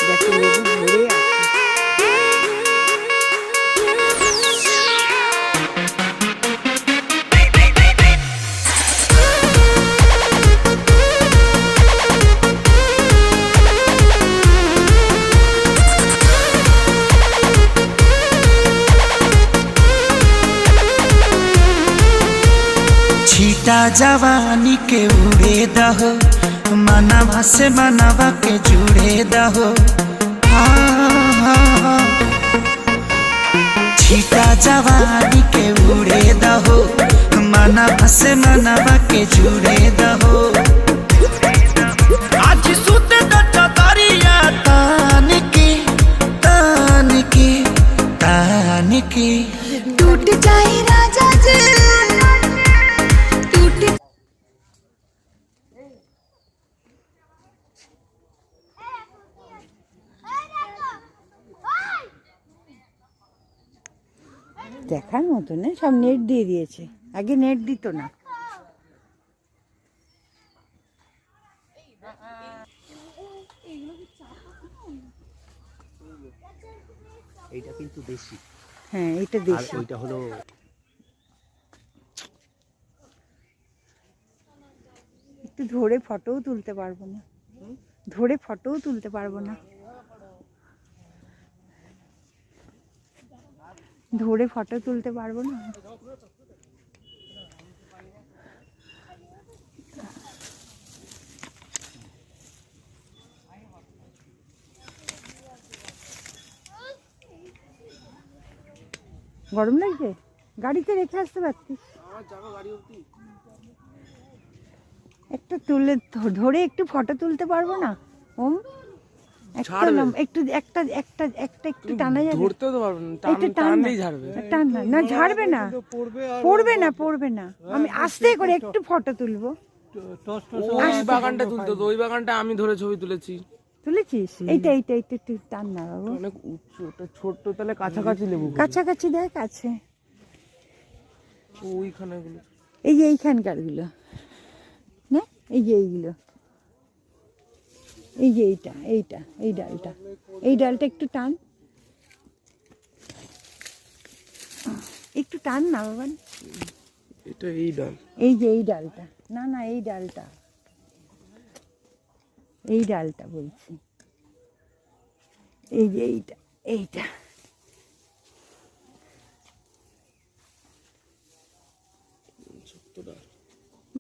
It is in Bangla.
দেখো লেবু ভরে আছে। छीटा जवानी के उड़े दहो, मनवा से मनवा के जुड़े दहो। छीटा जवानी के उड़े दहो, मनवा से मनवा के जुड़े दहो। आज सुते द चदरिया तान के तान के तान के टूट जाए राजा जी, দেখার মতো না, সব নেট দিয়ে দিয়েছে, আগে নেট দিত না। এইটা কিন্তু দেশি। হ্যাঁ এটা দেশি। ওইটা হলো একটু ধরে ফটোও তুলতে পারবো না, ধরে ফটোও তুলতে পারবো না, ধরে ফটো তুলতে পারবো না। গরম লাগছে, গাড়িতে রেখে আসতে পারতিস। একটা তুলে ধরে একটু ফটো তুলতে পারবো না ওম? একটা নাম একটু একটা একটা একটা একটু টানা যাবে, ধরতে তো পারবে না, টানলেই ঝাড়বে। টান না, না ঝাড়বে না, পড়বে না, পড়বে না। আমি আস্তে করে একটু ফটো তুলবো। ওই বাগানটা তুলতে তো, ওই বাগানটা আমি ধরে ছবি তুলেছি। তুলেছিস? এইটা এইটা এইটা একটু টান না বাবু, অনেক উঁচু, ওটা ছোট্ট, তাহলে কাছাকাছি লেবু। কাছাকাছি দেখ আছে, ওইখানে গুলো এই যে এইখানকার গুলো না, এই যে এইগুলো, এই যে এইটা এইটা এই ডালটা, এই ডালটা একটু টান, একটু টান না বাবা। এটা এই ডাল, এই যে এই ডালটা, না না এই ডালটা, এই ডালটা বলছি, এই যে এইটা এইটা